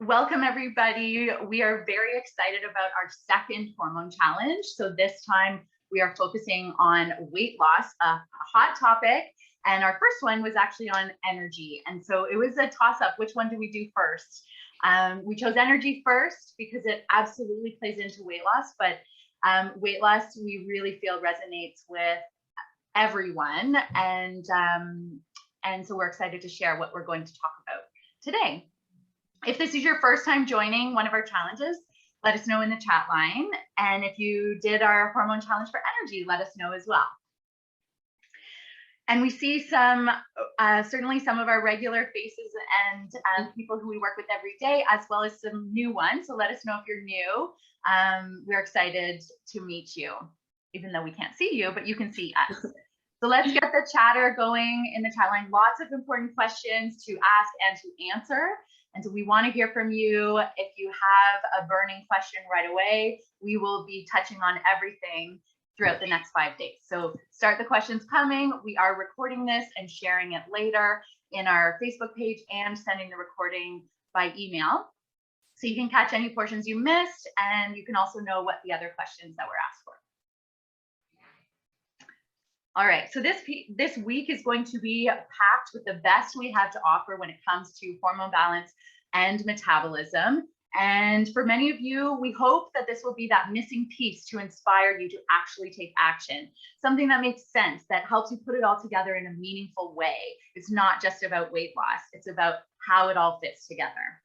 Welcome, everybody. We are very excited about our second hormone challenge. So this time we are focusing on weight loss, a hot topic. And our first one was actually on energy. And so it was a toss up. Which one do we do first? We chose energy first because it absolutely plays into weight loss, but weight loss we really feel resonates with everyone. And so we're excited to share what we're going to talk about today. If this is your first time joining one of our challenges, let us know in the chat line. And if you did our hormone challenge for energy, let us know as well. And we see certainly some of our regular faces and people who we work with every day, as well as some new ones. So let us know if you're new. We're excited to meet you, even though we can't see you, but you can see us. So let's get the chatter going in the chat line. Lots of important questions to ask and to answer. And so we want to hear from you. If you have a burning question right away, we will be touching on everything throughout the next 5 days. So start the questions coming. We are recording this and sharing it later in our Facebook page and sending the recording by email. So you can catch any portions you missed, and you can also know what the other questions that were asked for. All right, so this week is going to be packed with the best we have to offer when it comes to hormone balance and metabolism. And for many of you, we hope that this will be that missing piece to inspire you to actually take action, something that makes sense, that helps you put it all together in a meaningful way. It's not just about weight loss, it's about how it all fits together.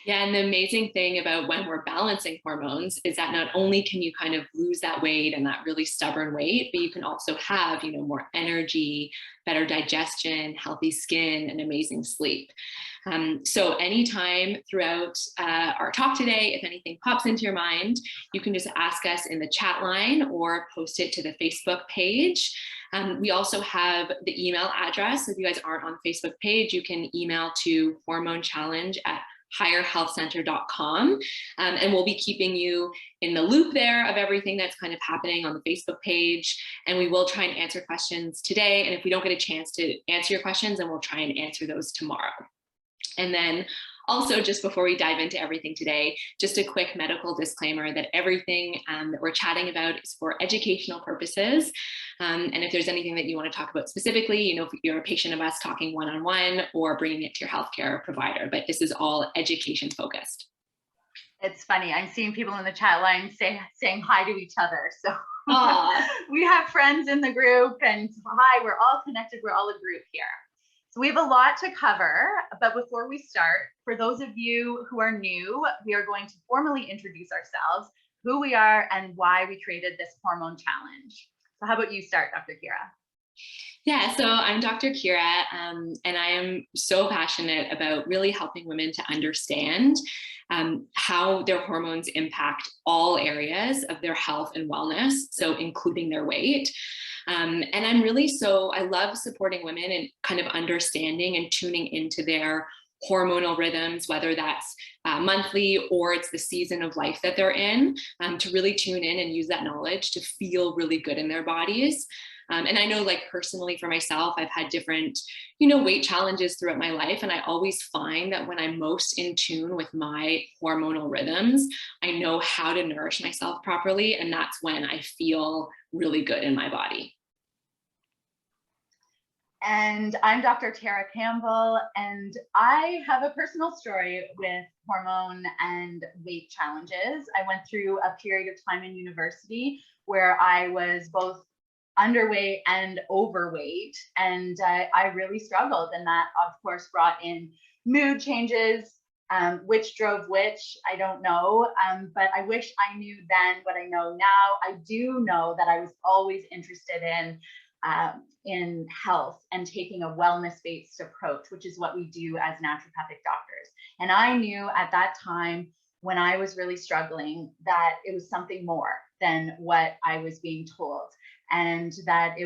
Yeah, and the amazing thing about when we're balancing hormones is that not only can you kind of lose that weight and that really stubborn weight, but you can also have, more energy, better digestion, healthy skin, and amazing sleep. So anytime throughout our talk today, if anything pops into your mind, you can just ask us in the chat line or post it to the Facebook page. We also have the email address. If you guys aren't on the Facebook page, you can email to hormonechallenge@higherhealthcenter.com. And we'll be keeping you in the loop there of everything that's kind of happening on the Facebook page. And we will try and answer questions today. And if we don't get a chance to answer your questions, then we'll try and answer those tomorrow. And then also, just before we dive into everything today, just a quick medical disclaimer that everything that we're chatting about is for educational purposes. And if there's anything that you want to talk about specifically, if you're a patient of us talking one-on-one or bringing it to your healthcare provider, but this is all education focused. It's funny, I'm seeing people in the chat line saying hi to each other. So we have friends in the group, and hi, we're all connected. We're all a group here. So we have a lot to cover, but before we start, for those of you who are new, we are going to formally introduce ourselves, who we are, and why we created this hormone challenge. So how about you start, Dr. Kira? Yeah, so I'm Dr. Kira, and I am so passionate about really helping women to understand how their hormones impact all areas of their health and wellness, so including their weight. And I love supporting women and kind of understanding and tuning into their hormonal rhythms, whether that's monthly or it's the season of life that they're in, to really tune in and use that knowledge to feel really good in their bodies. And I know, like, personally for myself, I've had different, weight challenges throughout my life. And I always find that when I'm most in tune with my hormonal rhythms, I know how to nourish myself properly. And that's when I feel really good in my body. And I'm Dr. Tara Campbell, and I have a personal story with hormone and weight challenges. I went through a period of time in university where I was both underweight and overweight, and I really struggled, and that of course brought in mood changes. Which drove which, I don't know, but I wish I knew then what I know now. I do know that I was always interested in health and taking a wellness-based approach, which is what we do as naturopathic doctors. And I knew at that time, when I was really struggling, that it was something more than what I was being told, and that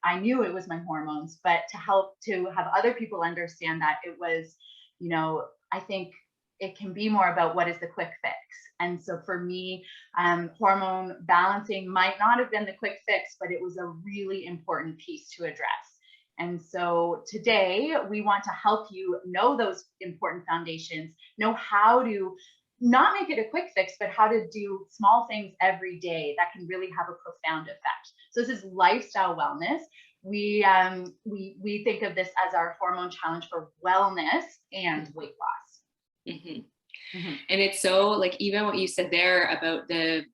I knew it was my hormones, but to help to have other people understand that it was, I think it can be more about what is the quick fix. And so for me, hormone balancing might not have been the quick fix, but it was a really important piece to address. And so today we want to help you know those important foundations, know how to not make it a quick fix, but how to do small things every day that can really have a profound effect. So this is lifestyle wellness. We think of this as our hormone challenge for wellness and weight loss. Mm-hmm. Mm-hmm. And it's so, like, even what you said there about the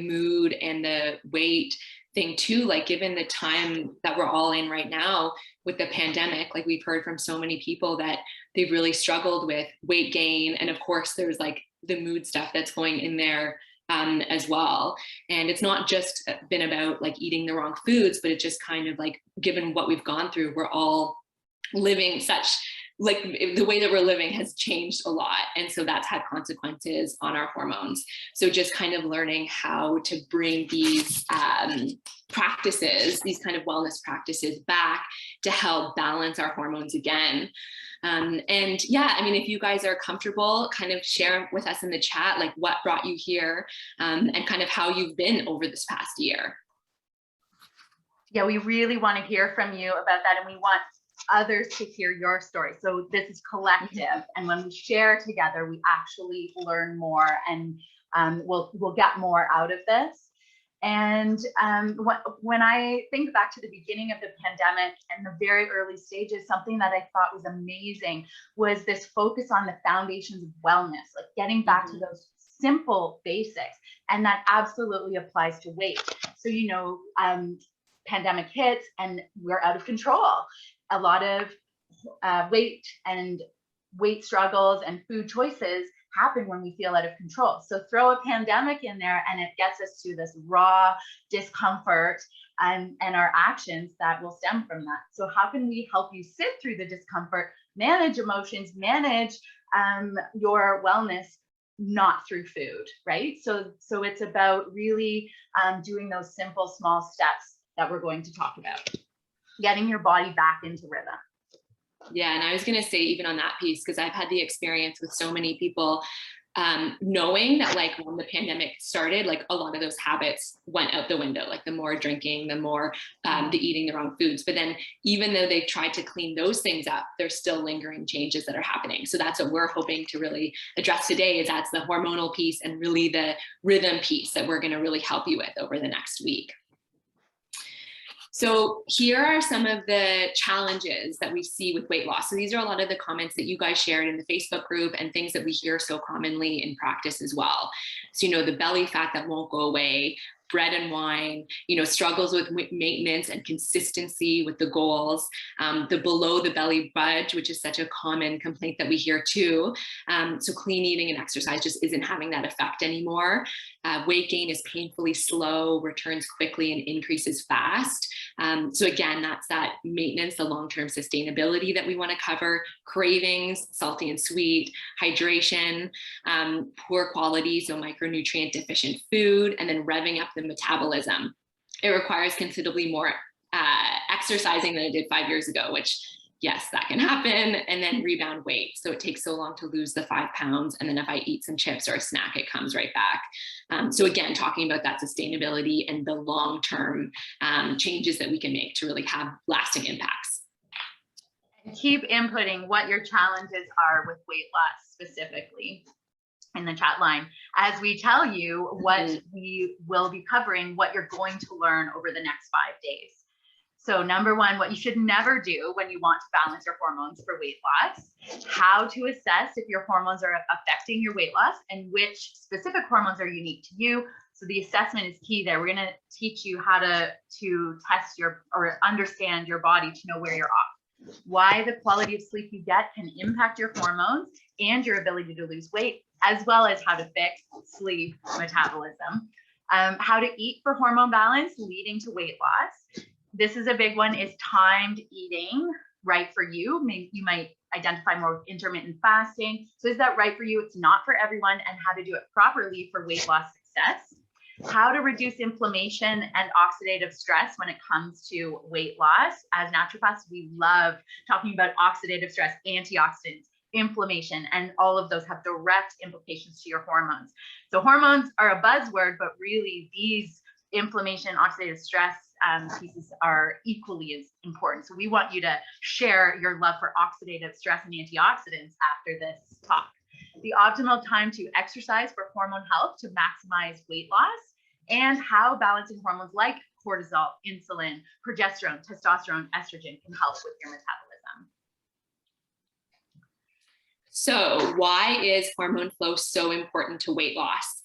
mood and the weight thing too, like given the time that we're all in right now with the pandemic, like we've heard from so many people that they've really struggled with weight gain. And of course there's like the mood stuff that's going in there as well. And it's not just been about like eating the wrong foods, but it just kind of like, given what we've gone through, we're all living such, like the way that we're living has changed a lot. And so that's had consequences on our hormones. So just kind of learning how to bring these practices, these kind of wellness practices back to help balance our hormones again. And yeah, I mean, if you guys are comfortable, kind of share with us in the chat, like what brought you here and kind of how you've been over this past year. Yeah, we really want to hear from you about that. And we want others to hear your story. So this is collective. And when we share together, we actually learn more, and we'll get more out of this. And when I think back to the beginning of the pandemic and the very early stages, something that I thought was amazing was this focus on the foundations of wellness, like getting back to those simple basics. And that absolutely applies to weight. So, you know, pandemic hits and we're out of control. A lot of weight struggles and food choices happen when we feel out of control. So throw a pandemic in there and it gets us to this raw discomfort and our actions that will stem from that. So how can we help you sit through the discomfort, manage emotions, manage your wellness, not through food, right? So it's about really doing those simple, small steps that we're going to talk about. Getting your body back into rhythm. Yeah, and I was going to say, even on that piece, because I've had the experience with so many people knowing that like when the pandemic started, like a lot of those habits went out the window, like the more drinking, the more the eating the wrong foods. But then even though they've tried to clean those things up, there's still lingering changes that are happening. So that's what we're hoping to really address today, is that's the hormonal piece and really the rhythm piece that we're going to really help you with over the next week. So here are some of the challenges that we see with weight loss. So these are a lot of the comments that you guys shared in the Facebook group and things that we hear so commonly in practice as well. So, you know, the belly fat that won't go away, bread and wine, you know, struggles with maintenance and consistency with the goals, the below the belly budge, which is such a common complaint that we hear too. So clean eating and exercise just isn't having that effect anymore. Weight gain is painfully slow, returns quickly, and increases fast. So again, that's that maintenance, the long-term sustainability that we want to cover. Cravings, salty and sweet, hydration, poor quality, so micronutrient deficient food, and then revving up the metabolism. It requires considerably more exercising than it did 5 years ago, which yes, that can happen. And then rebound weight. So it takes so long to lose the 5 pounds. And then if I eat some chips or a snack, it comes right back. So again, talking about that sustainability and the long-term changes that we can make to really have lasting impacts. And keep inputting what your challenges are with weight loss specifically in the chat line, as we tell you what we will be covering, what you're going to learn over the next 5 days. So number one, what you should never do when you want to balance your hormones for weight loss, how to assess if your hormones are affecting your weight loss and which specific hormones are unique to you. So the assessment is key there. We're going to teach you how to test your or understand your body to know where you're off. Why the quality of sleep you get can impact your hormones and your ability to lose weight, as well as how to fix sleep metabolism. How to eat for hormone balance leading to weight loss. This is a big one, is timed eating right for you? Maybe you might identify more with intermittent fasting. So is that right for you? It's not for everyone, and how to do it properly for weight loss success. How to reduce inflammation and oxidative stress when it comes to weight loss. As naturopaths, we love talking about oxidative stress, antioxidants, inflammation, and all of those have direct implications to your hormones. So hormones are a buzzword, but really these inflammation, oxidative stress pieces are equally as important. So we want you to share your love for oxidative stress and antioxidants after this talk. The optimal time to exercise for hormone health to maximize weight loss, and how balancing hormones like cortisol, insulin, progesterone, testosterone, estrogen can help with your metabolism. So why is hormone flow so important to weight loss?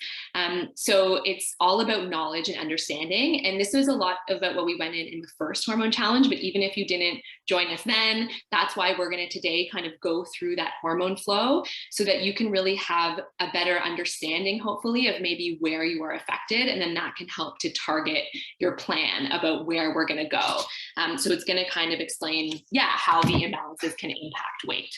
So it's all about knowledge and understanding. And this was a lot about what we went in the first hormone challenge, but even if you didn't join us then, that's why we're going to today kind of go through that hormone flow so that you can really have a better understanding, hopefully, of maybe where you are affected. And then that can help to target your plan about where we're going to go. So it's going to kind of explain, how the imbalances can impact weight.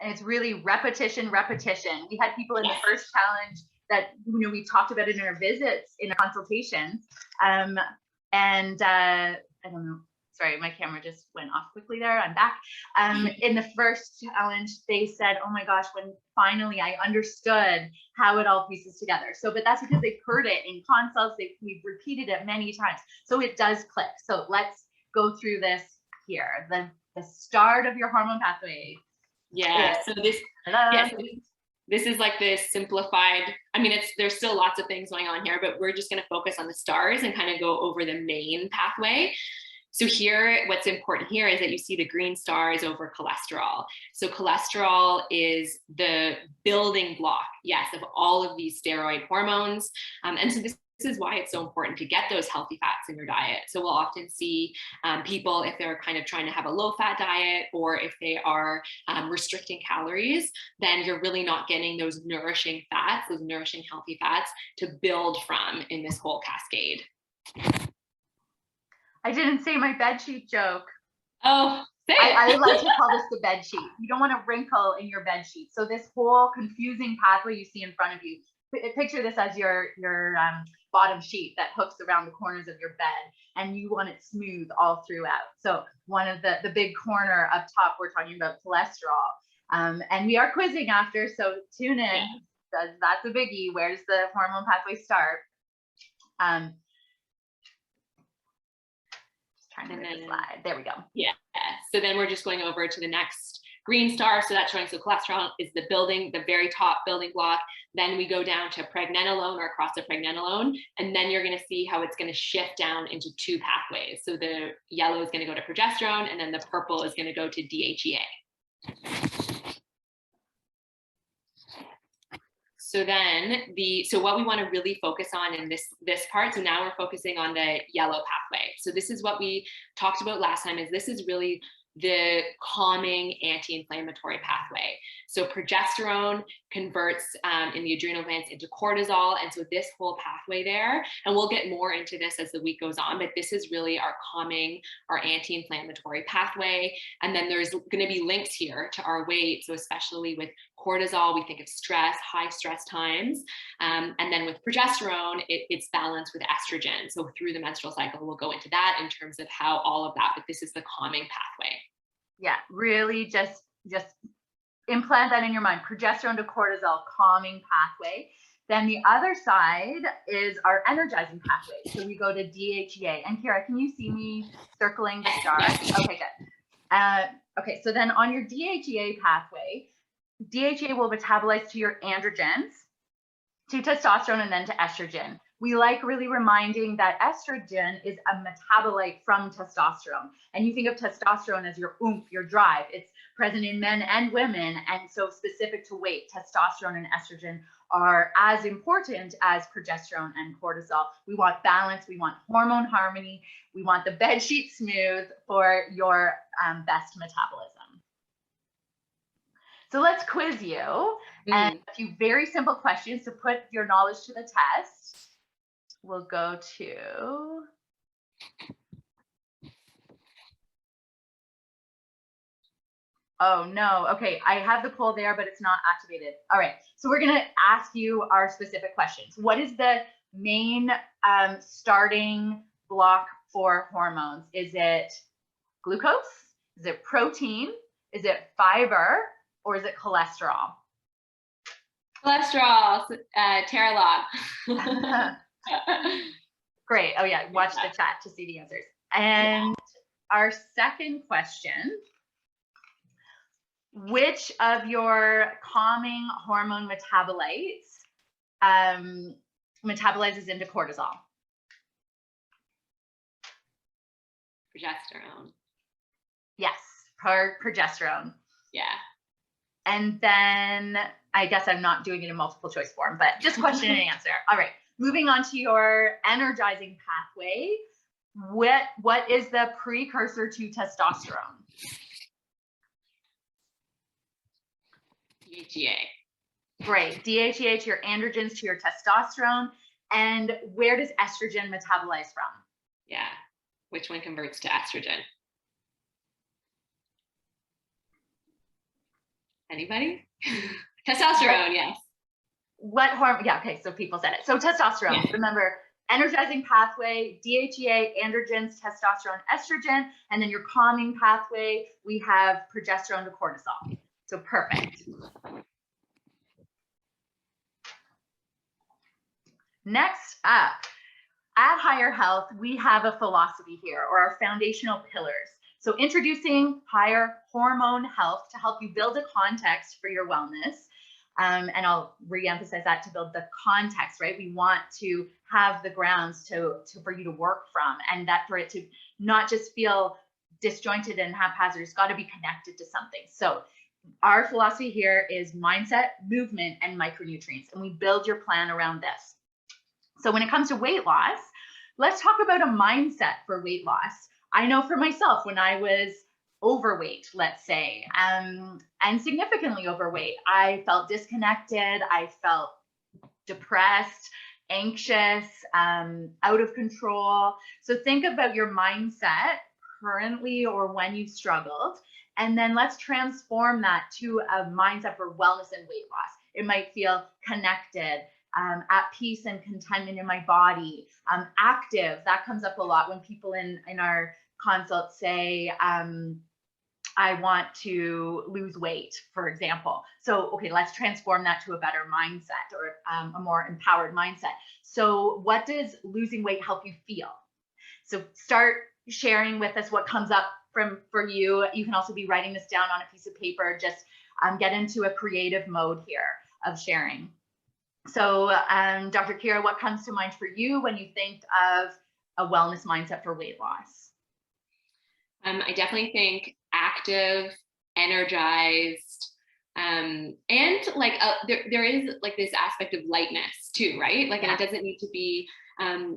And it's really repetition. We had people in the first challenge that, we talked about it in our visits, in our consultations. I don't know, sorry, my camera just went off quickly there. I'm back. In the first challenge, they said, oh my gosh, when finally I understood how it all pieces together. So, but that's because they've heard it in consults. We've repeated it many times. So it does click. So let's go through this here. The start of your hormone pathway. So this is like the simplified, there's still lots of things going on here, but we're just going to focus on the stars and kind of go over the main pathway. So here, what's important here is that you see the green stars over cholesterol. So cholesterol is the building block, of all of these steroid hormones. And so this is why it's so important to get those healthy fats in your diet. So we'll often see people, if they're kind of trying to have a low fat diet, or if they are restricting calories, then you're really not getting those nourishing fats, those nourishing healthy fats to build from in this whole cascade. I didn't say my bed sheet joke. Oh, I like to call this the bed sheet. You don't want a wrinkle in your bed sheet. So this whole confusing pathway you see in front of you, picture this as your bottom sheet that hooks around the corners of your bed, and you want it smooth all throughout. So one of the big corner up top, we're talking about cholesterol, and we are quizzing after, so tune in. That's a biggie. Where does the hormone pathway start? Trying to move the slide. There we go. So then we're just going over to the next green star. So that's showing, so cholesterol is the very top building block. Then we go down to pregnenolone, or across the pregnenolone. And then you're going to see how it's going to shift down into two pathways. So the yellow is going to go to progesterone, and then the purple is going to go to DHEA. So then so what we want to really focus on in this part, so now we're focusing on the yellow pathway. So this is what we talked about last time, is this is really the calming anti-inflammatory pathway. So progesterone converts in the adrenal glands into cortisol. And so this whole pathway there, and we'll get more into this as the week goes on, but this is really our calming, our anti-inflammatory pathway. And then there's going to be links here to our weight. So especially with cortisol, we think of stress, high stress times. And then with progesterone, it's balanced with estrogen. So through the menstrual cycle, we'll go into that in terms of how all of that, but this is the calming pathway. Yeah, really just implant that in your mind. Progesterone to cortisol, calming pathway. Then the other side is our energizing pathway. So we go to DHEA. And Kira, can you see me circling the stars? Okay, good. Okay, so then on your DHEA pathway, DHEA will metabolize to your androgens, to testosterone, and then to estrogen. We like really reminding that estrogen is a metabolite from testosterone. And you think of testosterone as your oomph, your drive. It's present in men and women. And so specific to weight, testosterone and estrogen are as important as progesterone and cortisol. We want balance. We want hormone harmony. We want the bed sheet smooth for your best metabolism. So let's quiz you. And a few very simple questions to put your knowledge to the test. We'll go to, oh no, okay, I have the poll there, but it's not activated. All right, so we're gonna ask you our specific questions. What is the main starting block for hormones? Is it glucose? Is it protein? Is it fiber? Or is it cholesterol? Cholesterol, Tara Log. Great. Oh yeah, watch the chat to see the answers. And our second question, which of your calming hormone metabolites metabolizes into cortisol? Progesterone. Yes, progesterone. Yeah. And then I guess I'm not doing it in multiple choice form, but just question and answer. All right, moving on to your energizing pathway. What is the precursor to testosterone? DHEA. Great. DHEA to your androgens to your testosterone. And where does estrogen metabolize from? Yeah. Which one converts to estrogen? Anybody? Testosterone, yes. What hormone? Yeah, okay, so people said it. So testosterone, remember, energizing pathway, DHEA, androgens, testosterone, estrogen, and then your calming pathway, we have progesterone to cortisol. So perfect. Next up, at Higher Health, we have a philosophy here, or our foundational pillars. So introducing Higher Hormone Health to help you build a context for your wellness. And I'll re-emphasize that, to build the context, right? We want to have the grounds for you to work from, and that for it to not just feel disjointed and haphazard, it's got to be connected to something. So our philosophy here is mindset, movement, and micronutrients, and we build your plan around this. So when it comes to weight loss, let's talk about a mindset for weight loss. I know for myself, when I was overweight, let's say, and significantly overweight, I felt disconnected, I felt depressed, anxious, out of control. So think about your mindset currently or when you've struggled, and then let's transform that to a mindset for wellness and weight loss. It might feel connected, at peace and contentment in my body, active. That comes up a lot when people in our consults say, I want to lose weight, for example. So, okay, let's transform that to a better mindset, or a more empowered mindset. So what does losing weight help you feel? So start sharing with us what comes up for you. You can also be writing this down on a piece of paper. Just get into a creative mode here of sharing. So Dr. Kira, what comes to mind for you when you think of a wellness mindset for weight loss? I definitely think active, energized, and like there is like this aspect of lightness too, right? Like, and it doesn't need to be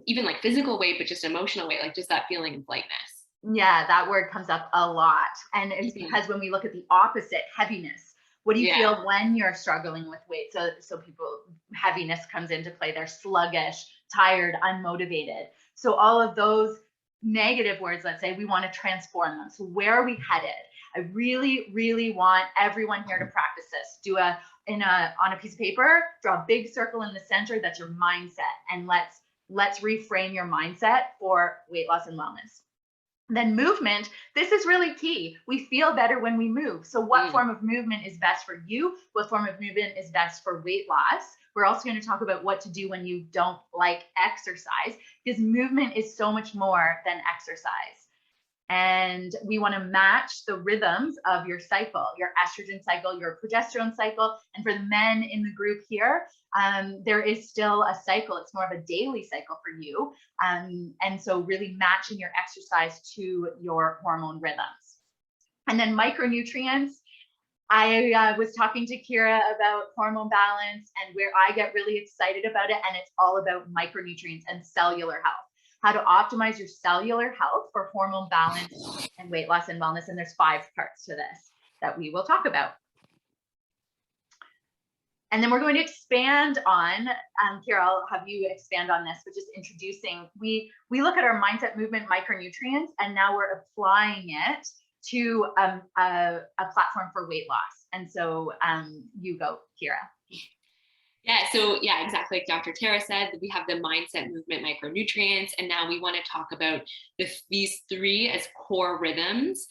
even like physical weight, but just emotional weight, like just that feeling of lightness. Yeah, that word comes up a lot. And it's because when we look at the opposite, heaviness, what do you feel when you're struggling with weight? So people, heaviness comes into play. They're sluggish, tired, unmotivated. So all of those negative words, let's say, we want to transform them. So where are we headed? I really, really want everyone here to practice this. On a piece of paper, draw a big circle in the center. That's your mindset. And let's reframe your mindset for weight loss and wellness. Then movement, this is really key. We feel better when we move. So what form of movement is best for you? What form of movement is best for weight loss? We're also going to talk about what to do when you don't like exercise, because movement is so much more than exercise. And we want to match the rhythms of your cycle, your estrogen cycle, your progesterone cycle. And for the men in the group here, there is still a cycle. It's more of a daily cycle for you. And so really matching your exercise to your hormone rhythms. And then micronutrients. I was talking to Kira about hormone balance, and where I get really excited about it, and it's all about micronutrients and cellular health. How to optimize your cellular health for hormone balance and weight loss and wellness. And there's 5 parts to this that we will talk about. And then we're going to expand on, Kira, I'll have you expand on this, but just introducing, we look at our mindset, movement, micronutrients, and now we're applying it to a platform for weight loss. And so you go, Kira. Yeah, so yeah, exactly like Dr. Tara said, we have the mindset, movement, micronutrients, and now we want to talk about these three as core rhythms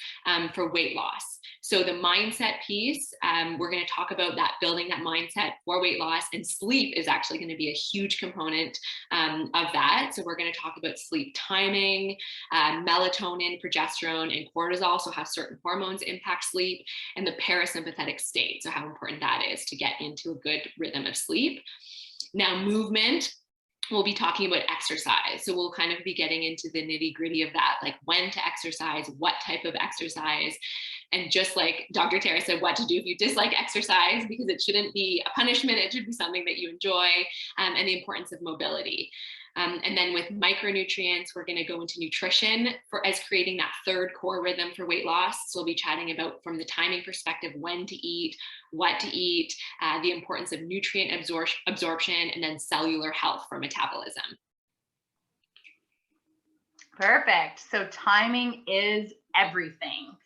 for weight loss. So the mindset piece, we're going to talk about that, building that mindset for weight loss, and sleep is actually going to be a huge component of that. So we're going to talk about sleep timing, melatonin, progesterone, and cortisol, so how certain hormones impact sleep, and the parasympathetic state, so how important that is to get into a good rhythm of sleep. Now, movement, we'll be talking about exercise. So we'll kind of be getting into the nitty gritty of that, like when to exercise, what type of exercise, and just like Dr. Tara said, what to do if you dislike exercise, because it shouldn't be a punishment. It should be something that you enjoy, and the importance of mobility. And then with micronutrients, we're going to go into nutrition as creating that third core rhythm for weight loss. So we'll be chatting about, from the timing perspective, when to eat, what to eat, the importance of nutrient absorption, and then cellular health for metabolism. Perfect. So timing is everything.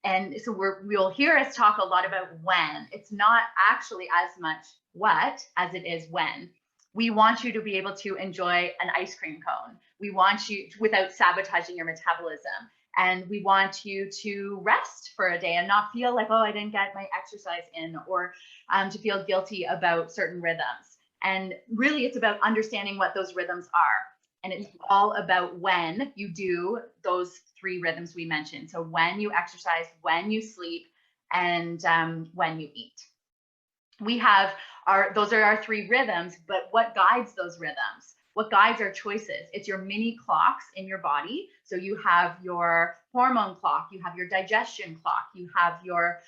And so you'll hear us talk a lot about when. It's not actually as much what as it is when. We want you to be able to enjoy an ice cream cone. We want you without sabotaging your metabolism. And we want you to rest for a day and not feel like, oh, I didn't get my exercise in, or to feel guilty about certain rhythms. And really, it's about understanding what those rhythms are. And it's all about when you do those three rhythms we mentioned. So when you exercise, when you sleep, and when you eat. We have those are our three rhythms, but what guides those rhythms? What guides our choices? It's your mini clocks in your body. So you have your hormone clock, you have your digestion clock, you have your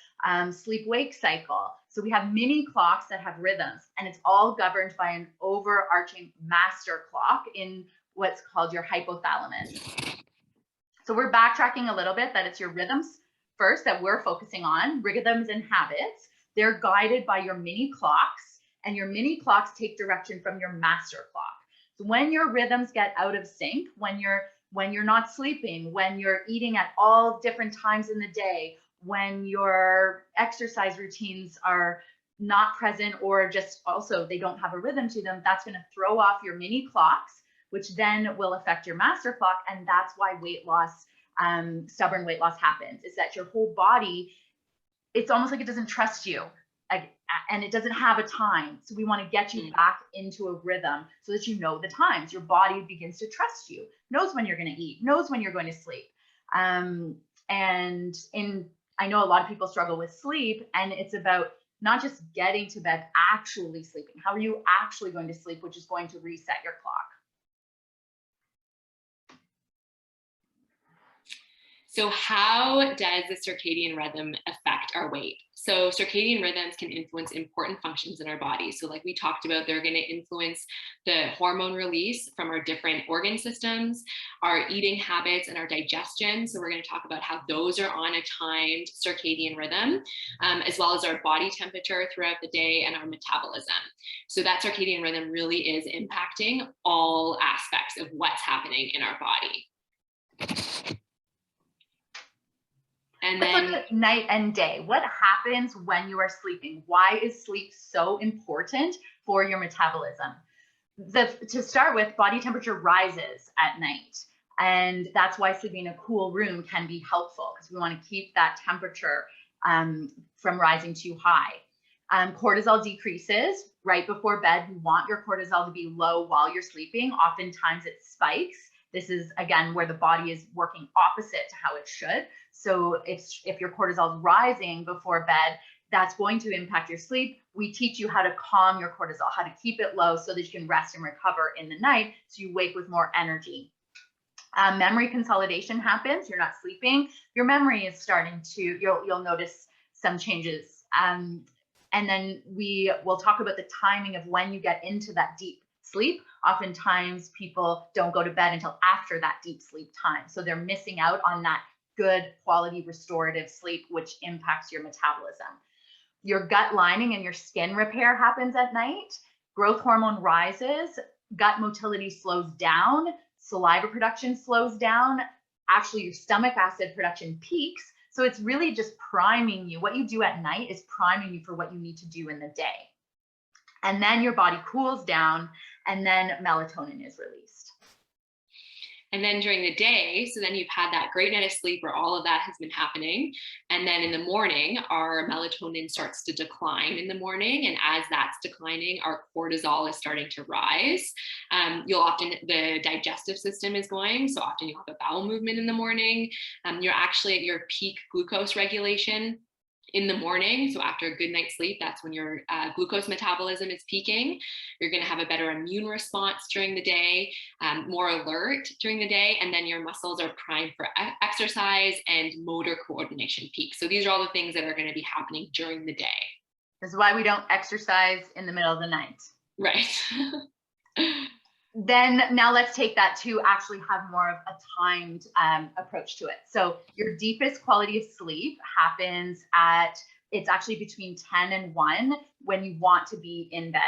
sleep-wake cycle. So we have mini clocks that have rhythms, and it's all governed by an overarching master clock in what's called your hypothalamus. So we're backtracking a little bit, that it's your rhythms first that we're focusing on, rhythms and habits. They're guided by your mini clocks, and your mini clocks take direction from your master clock. So when your rhythms get out of sync, when you're not sleeping, when you're eating at all different times in the day, when your exercise routines are not present, or just also they don't have a rhythm to them, that's going to throw off your mini clocks, which then will affect your master clock. And that's why weight loss, stubborn weight loss happens, is that your whole body, it's almost like it doesn't trust you, and it doesn't have a time. So we want to get you back into a rhythm so that you know the times. Your body begins to trust you, knows when you're going to eat, knows when you're going to sleep. And I know a lot of people struggle with sleep, and it's about not just getting to bed, actually sleeping. How are you actually going to sleep, which is going to reset your clock? So how does the circadian rhythm affect our weight? So circadian rhythms can influence important functions in our body. So like we talked about, they're going to influence the hormone release from our different organ systems, our eating habits, and our digestion. So we're going to talk about how those are on a timed circadian rhythm, as well as our body temperature throughout the day and our metabolism. So that circadian rhythm really is impacting all aspects of what's happening in our body. And Let's then look at night and day. What happens when you are sleeping? Why is sleep so important for your metabolism? To start with, body temperature rises at night. And that's why sleeping in a cool room can be helpful, because we want to keep that temperature from rising too high. Cortisol decreases right before bed. We want your cortisol to be low while you're sleeping. Oftentimes it spikes. This is, again, where the body is working opposite to how it should. So if your cortisol is rising before bed, that's going to impact your sleep. We teach you how to calm your cortisol, how to keep it low so that you can rest and recover in the night, so you wake with more energy. Memory consolidation happens. You're not sleeping. Your memory is starting to, you'll notice some changes. And then we will talk about the timing of when you get into that deep sleep. Oftentimes people don't go to bed until after that deep sleep time. So they're missing out on that good quality restorative sleep, which impacts your metabolism. Your gut lining and your skin repair happens at night. Growth hormone rises. Gut motility slows down. Saliva production slows down. Actually, your stomach acid production peaks. So it's really just priming you. What you do at night is priming you for what you need to do in the day. And then your body cools down, and then melatonin is released. And then during the day, so then you've had that great night of sleep where all of that has been happening. And then in the morning, our melatonin starts to decline in the morning. And as that's declining, our cortisol is starting to rise. You'll often, the digestive system is going. So often you'll have a bowel movement in the morning. You're actually at your peak glucose regulation in the morning. So after a good night's sleep, that's when your glucose metabolism is peaking. You're going to have a better immune response during the day, more alert during the day, and then your muscles are primed for exercise and motor coordination peak. So these are all the things that are going to be happening during the day. This is why we don't exercise in the middle of the night. Right. Then now let's take that to actually have more of a timed approach to it. So your deepest quality of sleep happens it's actually between 10 and 1 when you want to be in bed.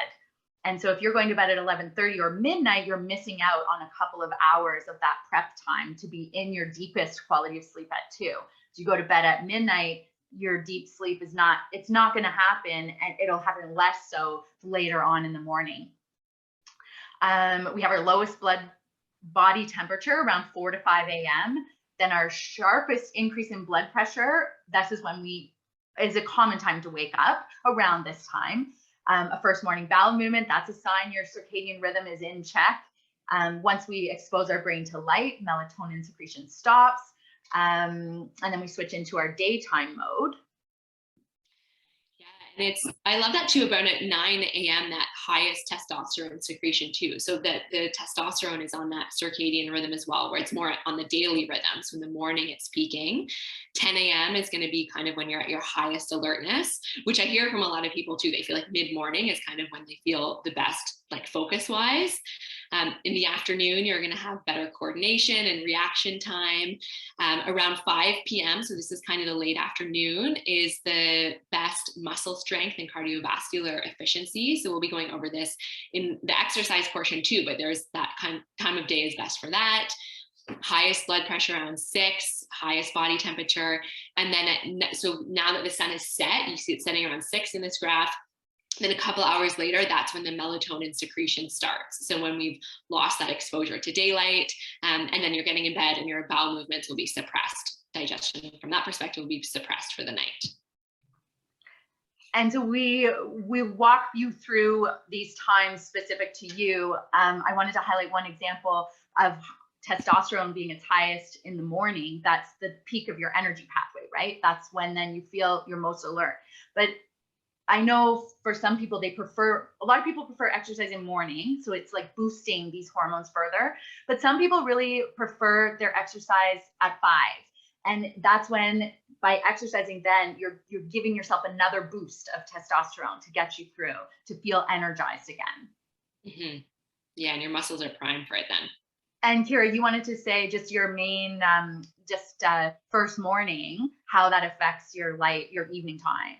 And so if you're going to bed at 11:30 or midnight, you're missing out on a couple of hours of that prep time to be in your deepest quality of sleep at 2. So you go to bed at midnight, your deep sleep it's not going to happen, and it'll happen less so later on in the morning. We have our lowest body temperature around 4 to 5 a.m. Then our sharpest increase in blood pressure, this is when is a common time to wake up around this time. A first morning bowel movement, that's a sign your circadian rhythm is in check. Once we expose our brain to light, melatonin secretion stops. And then we switch into our daytime mode. And I love that too, about at 9 a.m., that highest testosterone secretion too. So that the testosterone is on that circadian rhythm as well, where it's more on the daily rhythm. So in the morning it's peaking. 10 a.m. is going to be kind of when you're at your highest alertness, which I hear from a lot of people too. They feel like mid-morning is kind of when they feel the best, like focus wise. In the afternoon, you're going to have better coordination and reaction time. Around 5 p.m., so this is kind of the late afternoon, is the best muscle strength and cardiovascular efficiency. So we'll be going over this in the exercise portion too, but there's that time of day is best for that. Highest blood pressure around 6, highest body temperature. And then so now that the sun is set, you see it setting around 6 in this graph. Then a couple hours later, that's when the melatonin secretion starts. So when we've lost that exposure to daylight, and then you're getting in bed and your bowel movements will be suppressed. Digestion from that perspective will be suppressed for the night. And so we walk you through these times specific to you. I wanted to highlight one example of testosterone being its highest in the morning. That's the peak of your energy pathway, right? That's when then you feel you're most alert. But I know for some people, a lot of people prefer exercise in morning. So it's like boosting these hormones further. But some people really prefer their exercise at 5. And that's when, by exercising then, you're giving yourself another boost of testosterone to get you through, to feel energized again. Mm-hmm. Yeah, and your muscles are primed for it then. And Kira, you wanted to say just your main, first morning, how that affects your evening time.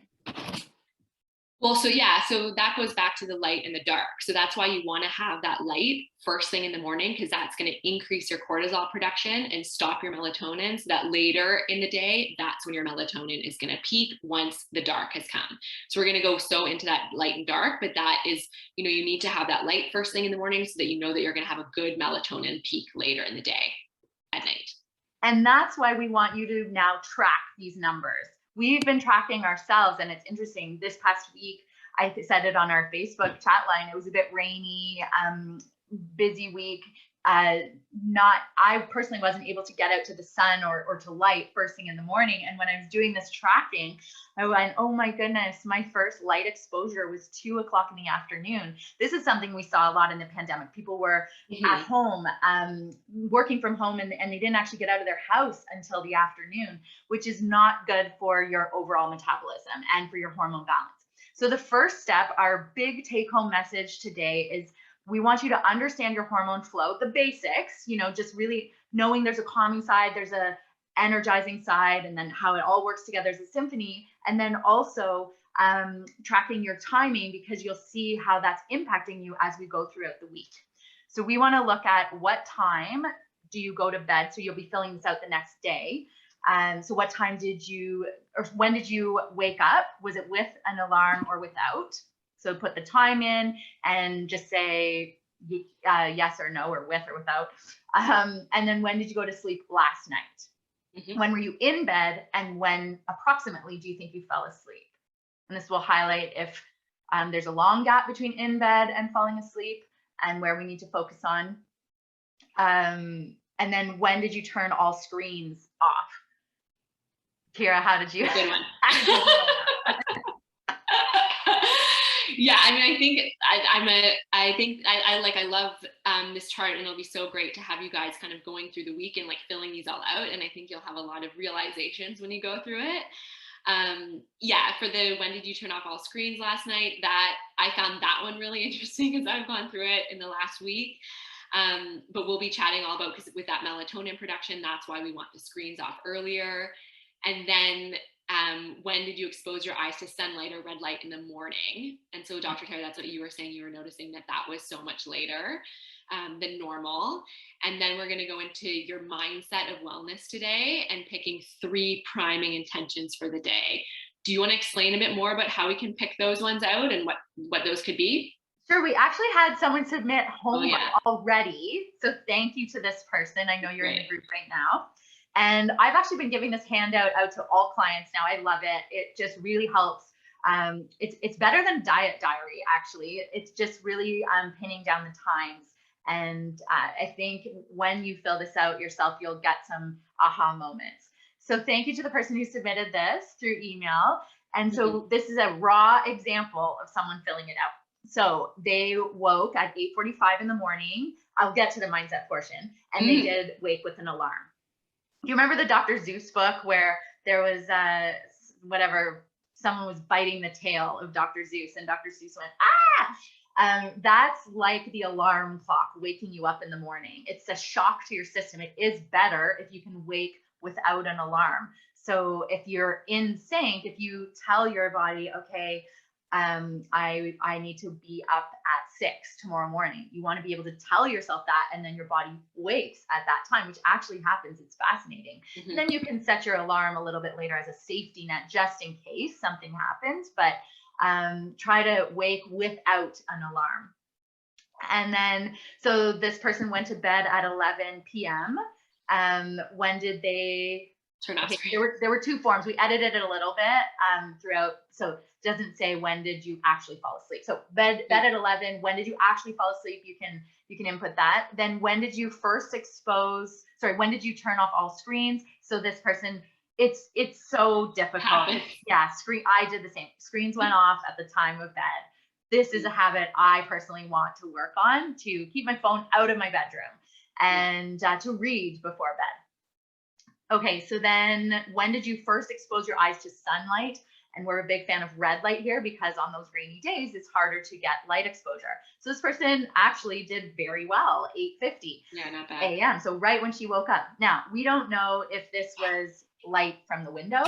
Well, so that goes back to the light and the dark. So that's why you want to have that light first thing in the morning, because that's going to increase your cortisol production and stop your melatonin, so that later in the day, that's when your melatonin is going to peak once the dark has come. So we're going to go into that light and dark, but that is, you need to have that light first thing in the morning so that you know that you're going to have a good melatonin peak later in the day at night. And that's why we want you to now track these numbers. We've been tracking ourselves, and it's interesting. This past week, I said it on our Facebook chat line, it was a bit rainy, busy week. I personally wasn't able to get out to the sun or to light first thing in the morning. And when I was doing this tracking, I went, oh my goodness, my first light exposure was 2 o'clock in the afternoon. This is something we saw a lot in the pandemic. People were at home, working from home, and they didn't actually get out of their house until the afternoon, which is not good for your overall metabolism and for your hormone balance. So the first step, our big take-home message today, is we want you to understand your hormone flow, the basics, just really knowing there's a calming side, there's a energizing side, and then how it all works together as a symphony. And then also tracking your timing, because you'll see how that's impacting you as we go throughout the week. So we want to look at what time do you go to bed? So you'll be filling this out the next day. So what time when did you wake up? Was it with an alarm or without? So put the time in and just say yes or no, or with or without. And then when did you go to sleep last night? When were you in bed, and when approximately do you think you fell asleep? And this will highlight if there's a long gap between in bed and falling asleep, and where we need to focus on. And then when did you turn all screens off? Kira, how did you? Good one. Yeah, I mean, I love this chart, and it'll be so great to have you guys kind of going through the week and like filling these all out. And I think you'll have a lot of realizations when you go through it. Yeah, for the when did you turn off all screens last night, that I found that one really interesting as I've gone through it in the last week. But we'll be chatting all about, because with that melatonin production, that's why we want the screens off earlier. And then when did you expose your eyes to sunlight or red light in the morning? And so Dr. Tara, that's what you were saying. You were noticing that that was so much later than normal. And then we're going to go into your mindset of wellness today and picking 3 priming intentions for the day. Do you want to explain a bit more about how we can pick those ones out and what those could be? Sure. We actually had someone submit homework already. So thank you to this person. I know you're in the group right now. And I've actually been giving this handout out to all clients now. I love it. It just really helps. It's better than diet diary, actually. It's just really pinning down the times. And I think when you fill this out yourself, you'll get some aha moments. So thank you to the person who submitted this through email. And so this is a raw example of someone filling it out. So they woke at 8:45 in the morning. I'll get to the mindset portion. And they did wake with an alarm. Do you remember the Dr. Seuss book where there was someone was biting the tail of Dr. Seuss, and Dr. Seuss went, ah! That's like the alarm clock waking you up in the morning. It's a shock to your system. It is better if you can wake without an alarm. So if you're in sync, if you tell your body, okay, I need to be up at 6 tomorrow morning. You want to be able to tell yourself that, and then your body wakes at that time, which actually happens. It's fascinating. And then you can set your alarm a little bit later as a safety net, just in case something happens, but try to wake without an alarm. And then, so this person went to bed at 11 p.m. When did they turn off? Okay, there were 2 forms. We edited it a little bit throughout. So it doesn't say when did you actually fall asleep. So bed at 11. When did you actually fall asleep? You can input that. Then when did you first when did you turn off all screens? So this person, it's so difficult. I did the same. Screens went off at the time of bed. This is a habit I personally want to work on, to keep my phone out of my bedroom and to read before bed. Okay, so then when did you first expose your eyes to sunlight? And we're a big fan of red light here, because on those rainy days, it's harder to get light exposure. So this person actually did very well, 8:50 a.m. So right when she woke up. Now, we don't know if this was light from the window,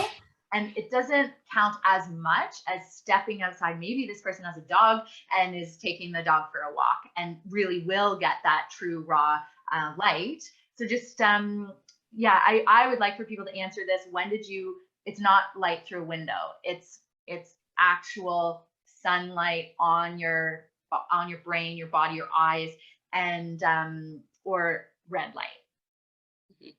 and it doesn't count as much as stepping outside. Maybe this person has a dog and is taking the dog for a walk and really will get that true raw light. So just, I would like for people to answer this. When did you, it's not light through a window. It's actual sunlight on your brain, your body, your eyes, and or red light. And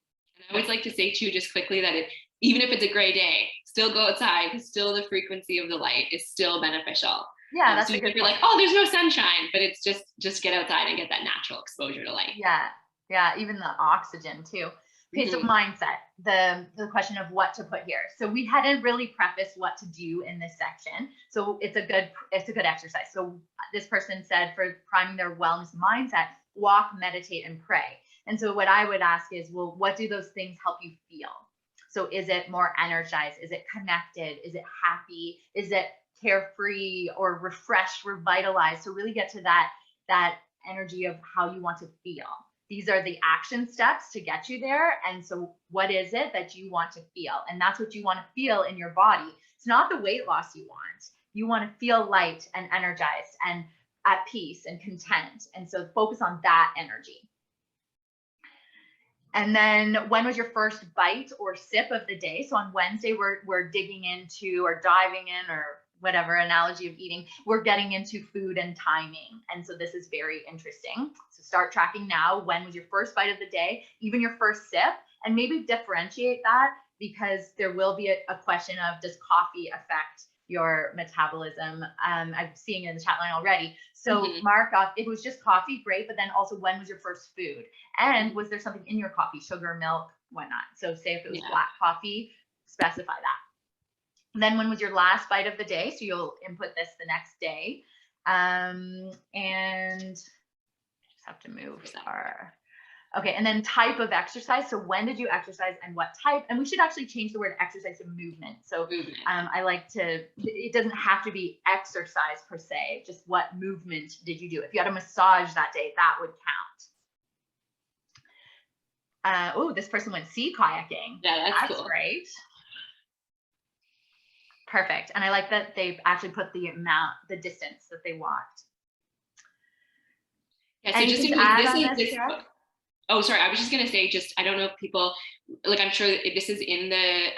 I always like to say too, just quickly, that even if it's a gray day, still go outside, because still the frequency of the light is still beneficial. Yeah, that's so if you're like, oh, there's no sunshine, but it's just get outside and get that natural exposure to light. Yeah, even the oxygen too. Okay, so mindset, the question of what to put here. So we hadn't really prefaced what to do in this section. So it's a good exercise. So this person said, for priming their wellness mindset, walk, meditate, and pray. And so what I would ask is, well, what do those things help you feel? So is it more energized? Is it connected? Is it happy? Is it carefree or refreshed, revitalized? So really get to that energy of how you want to feel. These are the action steps to get you there. And so what is it that you want to feel? And that's what you want to feel in your body. It's not the weight loss you want. You want to feel light and energized and at peace and content. And so focus on that energy. And then when was your first bite or sip of the day? So on Wednesday, we're digging into or diving in or whatever analogy of eating, we're getting into food and timing. And so this is very interesting. So start tracking now. When was your first bite of the day, even your first sip, and maybe differentiate that, because there will be a question of, does coffee affect your metabolism? I'm seeing it in the chat line already. So mark off, if it was just coffee, great, but then also when was your first food? And was there something in your coffee, sugar, milk, whatnot? So say if it was black coffee, specify that. Then when was your last bite of the day? So you'll input this the next day. And just have to move our, okay, and then type of exercise. So when did you exercise and what type? And we should actually change the word exercise to movement. So I like to, it doesn't have to be exercise per se, just what movement did you do? If you had a massage that day, that would count. Oh, this person went sea kayaking. Yeah, that's cool. Great. Perfect. And I like that they actually put the distance that they walked. Yeah, so just oh, sorry. I was just going to say, I don't know if people, like, I'm sure this is in the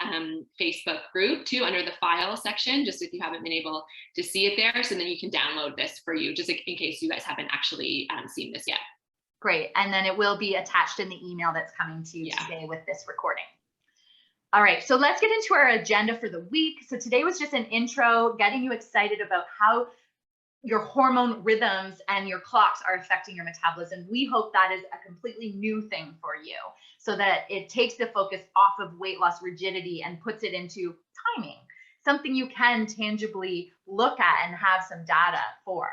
Facebook group too, under the file section, just if you haven't been able to see it there. So then you can download this for you, just in case you guys haven't actually seen this yet. Great. And then it will be attached in the email that's coming to you today with this recording. All right, so let's get into our agenda for the week. So today was just an intro, getting you excited about how your hormone rhythms and your clocks are affecting your metabolism. We hope that is a completely new thing for you, so that it takes the focus off of weight loss rigidity and puts it into timing, something you can tangibly look at and have some data for.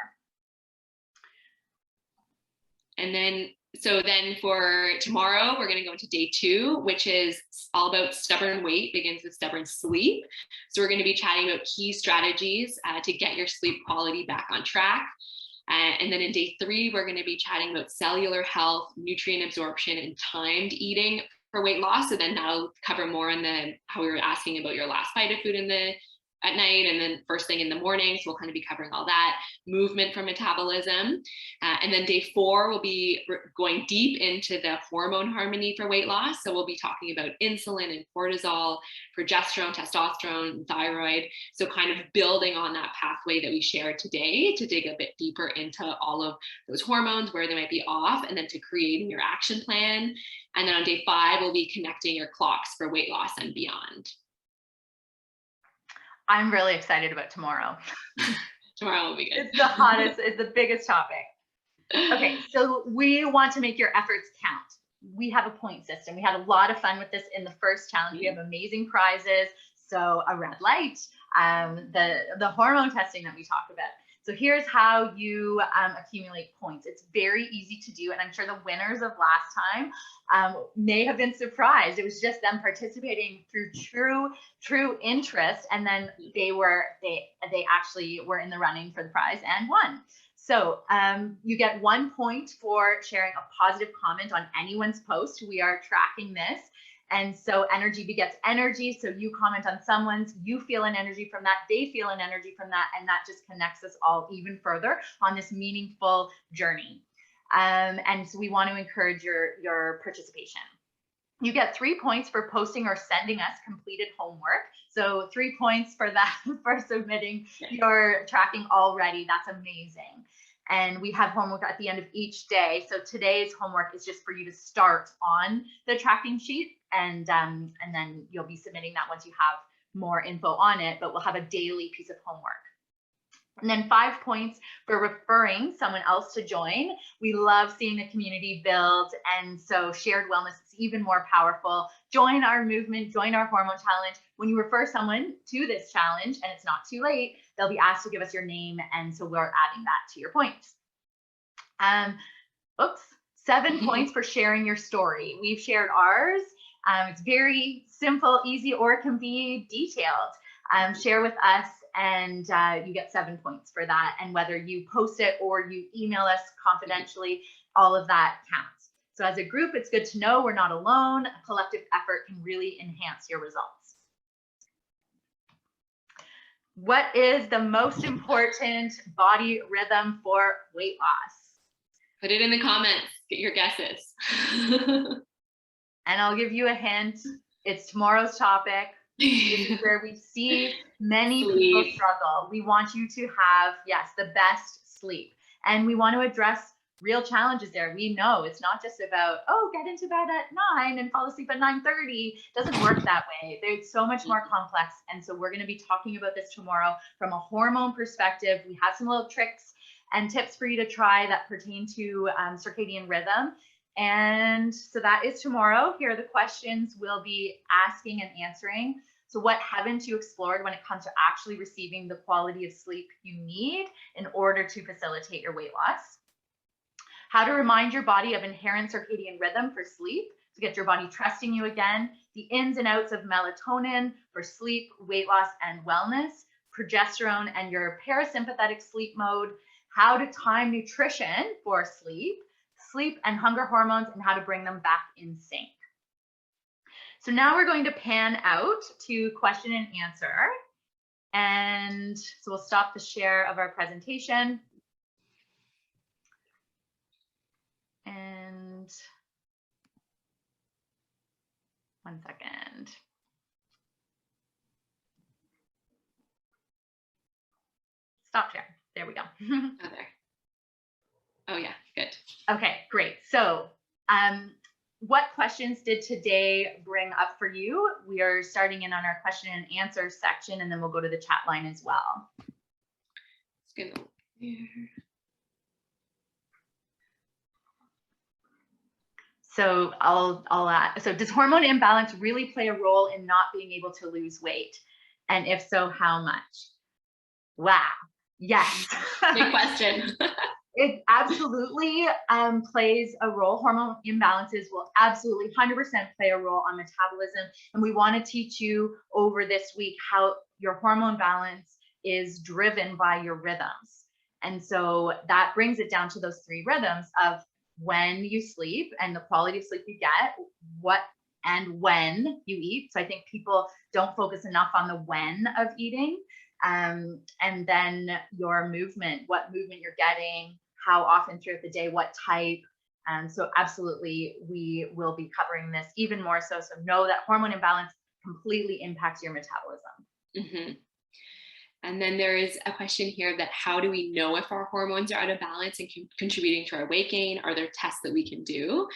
And then, so then for tomorrow, we're going to go into day 2, which is all about stubborn weight begins with stubborn sleep. So we're going to be chatting about key strategies to get your sleep quality back on track. And then in day 3, we're going to be chatting about cellular health, nutrient absorption, and timed eating for weight loss. So then that'll cover more on how we were asking about your last bite of food at night, and then first thing in the morning. So we'll kind of be covering all that, movement for metabolism. And then day 4, we'll be going deep into the hormone harmony for weight loss. So we'll be talking about insulin and cortisol, progesterone, testosterone, thyroid. So kind of building on that pathway that we shared today to dig a bit deeper into all of those hormones, where they might be off, and then to creating your action plan. And then on day 5, we'll be connecting your clocks for weight loss and beyond. I'm really excited about tomorrow. Tomorrow will be good. It's the hottest, it's the biggest topic. Okay, so we want to make your efforts count. We have a point system. We had a lot of fun with this in the first challenge. We have amazing prizes. So a red light, the hormone testing that we talked about. So here's how you accumulate points. It's very easy to do, and I'm sure the winners of last time may have been surprised. It was just them participating through true interest, and then they actually were in the running for the prize and won. So you get 1 point for sharing a positive comment on anyone's post. We are tracking this. And so energy begets energy. So you comment on someone's, you feel an energy from that, they feel an energy from that, and that just connects us all even further on this meaningful journey. And so we want to encourage your participation. You get 3 points for posting or sending us completed homework. So 3 points for that, for submitting your tracking already. That's amazing. And we have homework at the end of each day. So today's homework is just for you to start on the tracking sheet, and then you'll be submitting that once you have more info on it, but we'll have a daily piece of homework. And then 5 points for referring someone else to join. We love seeing the community build, and so shared wellness is even more powerful. Join our movement, join our hormone challenge. When you refer someone to this challenge, and it's not too late, they'll be asked to give us your name, and so we're adding that to your points. 7 points for sharing your story. We've shared ours. It's very simple, easy, or it can be detailed. Share with us, and you get 7 points for that. And whether you post it or you email us confidentially, all of that counts. So as a group, it's good to know we're not alone. A collective effort can really enhance your results. What is the most important body rhythm for weight loss? Put it in the comments. Get your guesses. And I'll give you a hint. It's tomorrow's topic. This is where we see many Sleep. people struggle. We want you to have, yes, the best sleep. And we want to address real challenges there. We know it's not just about, oh, get into bed at 9 and fall asleep at 9:30. It doesn't work that way. There's so much more complex. And so we're going to be talking about this tomorrow from a hormone perspective. We have some little tricks and tips for you to try that pertain to circadian rhythm. And so that is tomorrow. Here are the questions we'll be asking and answering. So what haven't you explored when it comes to actually receiving the quality of sleep you need in order to facilitate your weight loss? How to remind your body of inherent circadian rhythm for sleep to get your body trusting you again. The ins and outs of melatonin for sleep, weight loss, and wellness. Progesterone and your parasympathetic sleep mode. How to time nutrition for sleep and hunger hormones, and how to bring them back in sync. So now we're going to pan out to question and answer. And so we'll stop the share of our presentation. And one second. Stop share. There we go. Oh, there. Oh yeah, good. Okay, great. So what questions did today bring up for you? We are starting in on our question and answer section, and then we'll go to the chat line as well. It's gonna here. So so does hormone imbalance really play a role in not being able to lose weight? And if so, how much? Wow. Yes. Big question. It absolutely plays a role. Hormone imbalances will absolutely 100% play a role on metabolism. And we want to teach you over this week how your hormone balance is driven by your rhythms. And so that brings it down to those 3 rhythms of when you sleep and the quality of sleep you get, what and when you eat. So I think people don't focus enough on the when of eating. And then your movement, what movement you're getting, how often throughout the day, what type. So absolutely, we will be covering this even more so. So know that hormone imbalance completely impacts your metabolism. Mm-hmm. And then there is a question here that how do we know if our hormones are out of balance and contributing to our weight gain? Are there tests that we can do?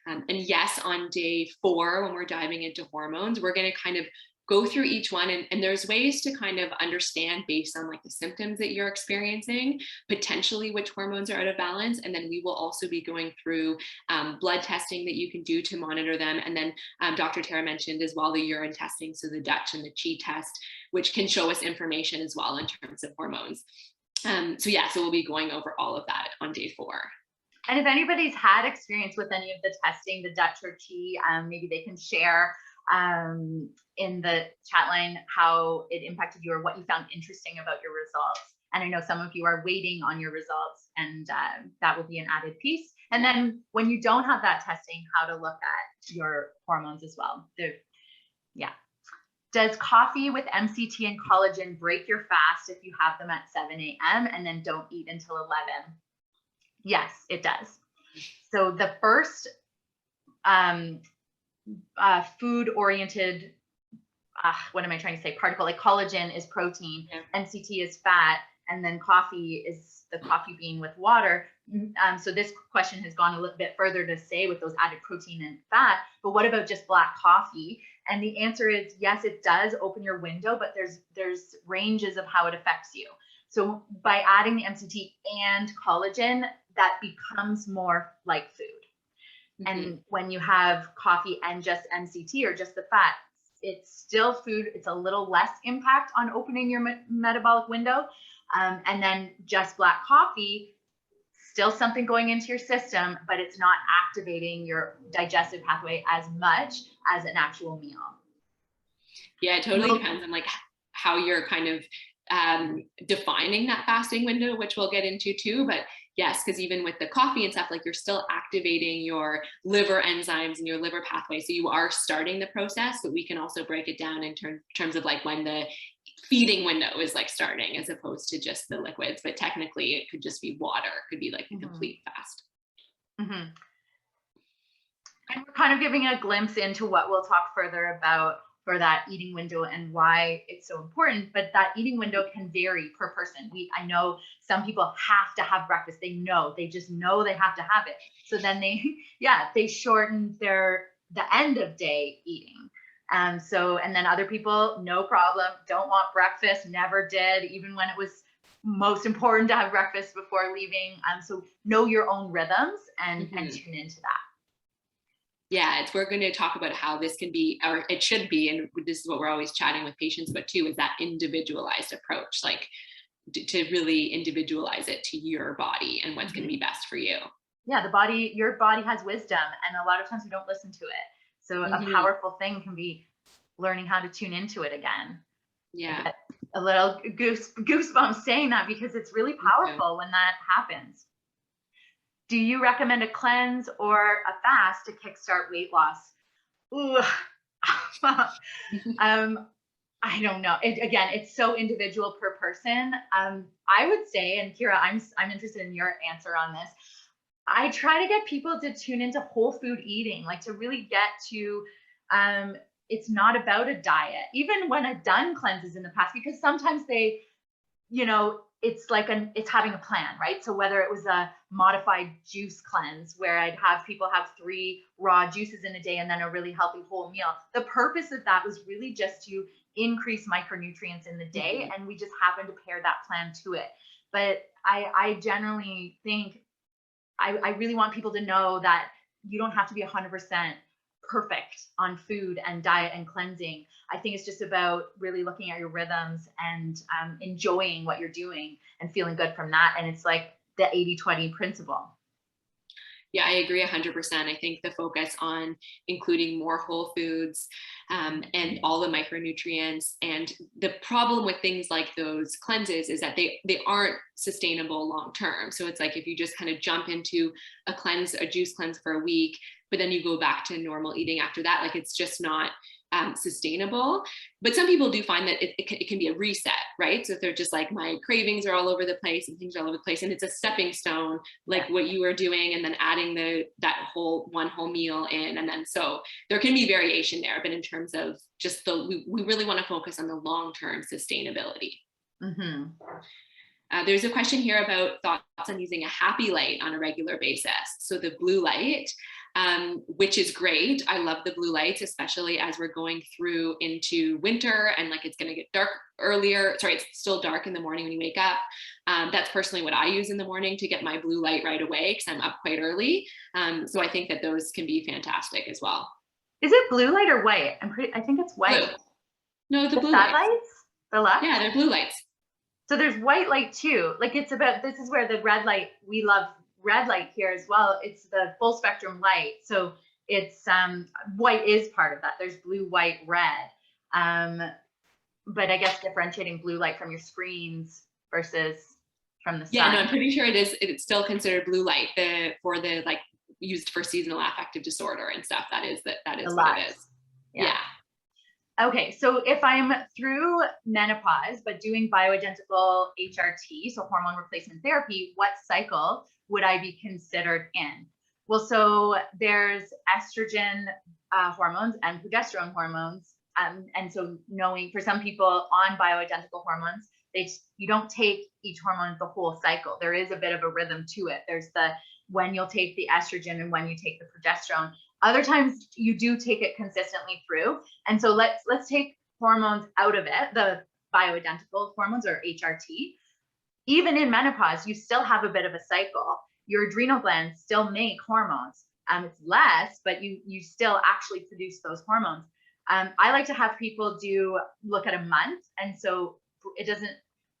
And yes, on day 4, when we're diving into hormones, we're going to kind of go through each one, and there's ways to kind of understand based on like the symptoms that you're experiencing, potentially which hormones are out of balance. And then we will also be going through blood testing that you can do to monitor them. And then Dr. Tara mentioned as well the urine testing, so the Dutch and the Chi test, which can show us information as well in terms of hormones. So we'll be going over all of that on day 4. And if anybody's had experience with any of the testing, the Dutch or Chi, maybe they can share in the chat line how it impacted you or what you found interesting about your results. And I know some of you are waiting on your results, and that will be an added piece. And then when you don't have that testing, how to look at your hormones as well. Does coffee with MCT and collagen break your fast if you have them at 7 a.m. and then don't eat until 11? Yes, it does. So the first food-oriented, what am I trying to say? Particle, like collagen is protein, MCT is fat, and then coffee is the coffee bean with water. So this question has gone a little bit further to say with those added protein and fat, but what about just black coffee? And the answer is yes, it does open your window, but there's ranges of how it affects you. So by adding the MCT and collagen, that becomes more like food. Mm-hmm. And when you have coffee and just MCT or just the fat, it's still food. It's a little less impact on opening your metabolic window. And then just black coffee, still something going into your system, but it's not activating your digestive pathway as much as an actual meal. Yeah, it totally depends on like how you're kind of defining that fasting window, which we'll get into too. But yes, because even with the coffee and stuff, like you're still activating your liver enzymes and your liver pathway. So you are starting the process, but we can also break it down in terms of like when the feeding window is like starting as opposed to just the liquids. But technically it could just be water. It could be like a complete fast. Mm-hmm. And we're kind of giving a glimpse into what we'll talk further about for that eating window and why it's so important. But that eating window can vary per person. I know some people have to have breakfast. They just know they have to have it. So then they shorten the end of day eating. And then other people, no problem, don't want breakfast, never did, even when it was most important to have breakfast before leaving. So know your own rhythms and tune into that. Yeah, we're going to talk about how this can be, or it should be, and this is what we're always chatting with patients about too, is that individualized approach, like to really individualize it to your body and what's going to be best for you. Yeah, your body has wisdom, and a lot of times we don't listen to it. So a powerful thing can be learning how to tune into it again. Yeah. I get a little goosebumps saying that because it's really powerful when that happens. Do you recommend a cleanse or a fast to kickstart weight loss? Ooh. I don't know. It's so individual per person. I would say, and Kira, I'm interested in your answer on this. I try to get people to tune into whole food eating, like to really get to, it's not about a diet, even when I've done cleanses in the past, because sometimes it's having a plan, right? So whether it was a modified juice cleanse where I'd have people have 3 raw juices in a day and then a really healthy whole meal, the purpose of that was really just to increase micronutrients in the day. And we just happen to pair that plan to it. But I generally think I really want people to know that you don't have to be 100% perfect on food and diet and cleansing. I think it's just about really looking at your rhythms and enjoying what you're doing and feeling good from that. And it's like the 80-20 principle. Yeah, I agree 100%. I think the focus on including more whole foods and all the micronutrients. And the problem with things like those cleanses is that they aren't sustainable long term. So it's like if you just kind of jump into a juice cleanse for a week, but then you go back to normal eating after that, like it's just not sustainable. But some people do find that it can be a reset, right? So if they're just like, my cravings are all over the place and things are all over the place, and it's a stepping stone, like what you were doing, and then adding that one whole meal in. And then so there can be variation there, but in terms of just we really want to focus on the long-term sustainability. There's a question here about thoughts on using a happy light on a regular basis. So the blue light, which is great. I love the blue lights, especially as we're going through into winter and like it's going to get dark earlier. Sorry, it's still dark in the morning when you wake up. That's personally what I use in the morning to get my blue light right away because I'm up quite early. So I think that those can be fantastic as well. Is it blue light or white? I think it's white. Blue. No, the blue lights. The left? Yeah, they're blue lights. So there's white light too. Like this is where the red light, we love red light here as well. It's the full spectrum light. So it's white is part of that. There's blue, white, red. But I guess differentiating blue light from your screens versus from the sun. Yeah, no, I'm pretty sure it's still considered blue light for the like used for seasonal affective disorder and stuff. That is what it is. Yeah. Okay, so if I'm through menopause but doing bioidentical HRT, so hormone replacement therapy, what cycle would I be considered in? Well, so there's estrogen hormones and progesterone hormones. And so knowing for some people on bioidentical hormones, you don't take each hormone the whole cycle. There is a bit of a rhythm to it. There's when you'll take the estrogen and when you take the progesterone. Other times you do take it consistently through. And so let's take hormones out of it, the bioidentical hormones or HRT. Even in menopause, you still have a bit of a cycle. Your adrenal glands still make hormones. It's less, but you still actually produce those hormones. I like to have people look at a month. And so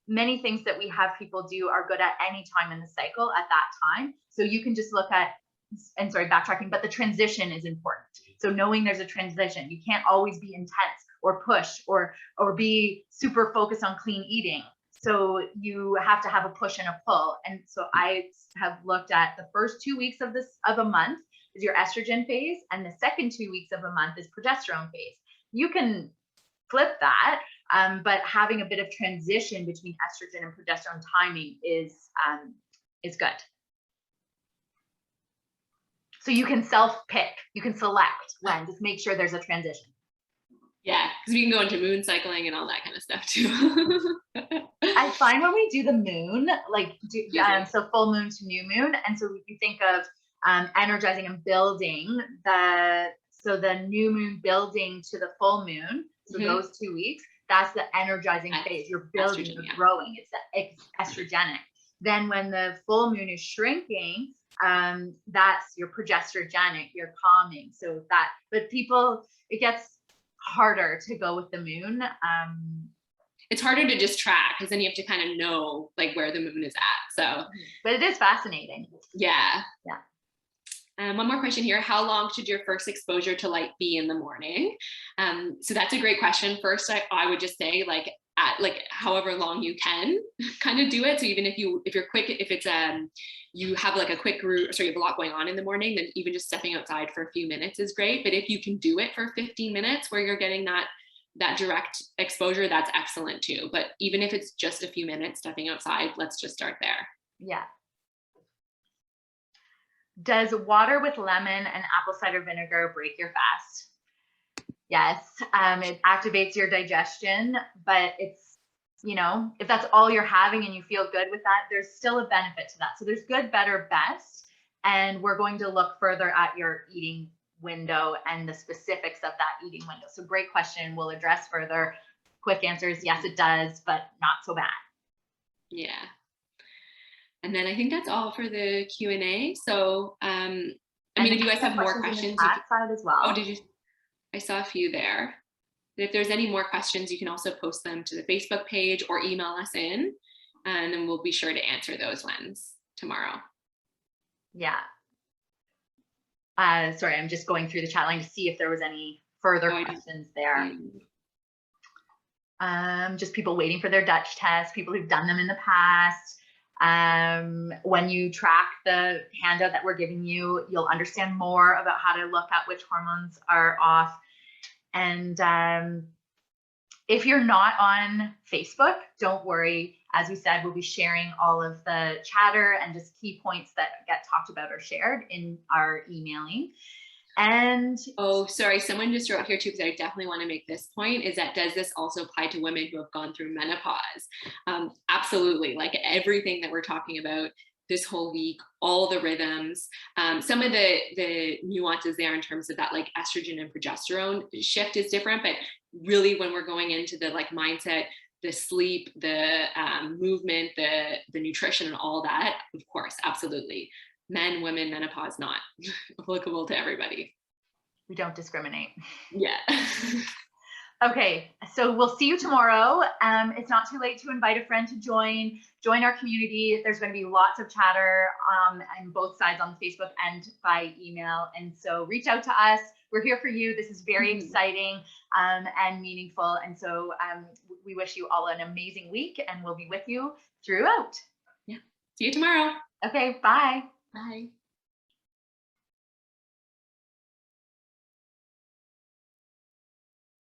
many things that we have people do are good at any time in the cycle at that time. So you can just look at, and sorry, backtracking, but the transition is important. So knowing there's a transition, you can't always be intense or push or be super focused on clean eating. So you have to have a push and a pull. And so I have looked at the first 2 weeks of a month is your estrogen phase, and the second 2 weeks of a month is progesterone phase. You can flip that, but having a bit of transition between estrogen and progesterone timing is good. So you can self-pick, you can select when, just make sure there's a transition. Yeah, because we can go into moon cycling and all that kind of stuff too. I find when we do the moon, like so full moon to new moon, and so if you think of energizing and building the new moon building to the full moon, so those 2 weeks, that's the energizing phase. You're building, you're growing. It's estrogenic. Then when the full moon is shrinking, that's your progesterogenic, you're calming. So that, but people, it gets harder to go with the moon. It's harder to just track because then you have to kind of know like where the moon is at. So, but it is fascinating. Yeah. Yeah. One more question here. How long should your first exposure to light be in the morning? So that's a great question. First, I would just say like at like however long you can kind of do it. So even if you're quick, if it's you have like a quick route, so you have a lot going on in the morning, then even just stepping outside for a few minutes is great. But if you can do it for 15 minutes where you're getting that direct exposure, that's excellent too. But even if it's just a few minutes stepping outside, let's just start there. Yeah. Does water with lemon and apple cider vinegar break your fast? Yes. It activates your digestion, but it's, if that's all you're having and you feel good with that, there's still a benefit to that. So there's good, better, best. And we're going to look further at your eating window and the specifics of that eating window. So great question. We'll address further. Quick answer is yes, it does, but not so bad. Yeah. And then I think that's all for the Q&A. So, I mean, if you guys have more questions, side as well. Oh, did you? I saw a few there. If there's any more questions, you can also post them to the Facebook page or email us in, and then we'll be sure to answer those ones tomorrow. Yeah. Sorry, I'm just going through the chat line to see if there was any further questions there. Just people waiting for their Dutch test, people who've done them in the past. When you track the handout that we're giving you, you'll understand more about how to look at which hormones are off. And if you're not on Facebook, don't worry. As we said, we'll be sharing all of the chatter and just key points that get talked about or shared in our emailing. And oh, sorry, someone just wrote here too, because I definitely want to make this point, is that does this also apply to women who have gone through menopause? Absolutely. Like everything that we're talking about this whole week, all the rhythms, some of the nuances there in terms of that like estrogen and progesterone shift is different, but really when we're going into the like mindset, the sleep, the movement, the nutrition and all that, of course, absolutely. Men, women, menopause, not applicable to everybody. We don't discriminate. Yeah. Okay, so we'll see you tomorrow. It's not too late to invite a friend to join our community. There's going to be lots of chatter on both sides on Facebook and by email. And so reach out to us. We're here for you. This is very exciting and meaningful. And so we wish you all an amazing week, and we'll be with you throughout. Yeah. See you tomorrow. Okay, bye. Bye.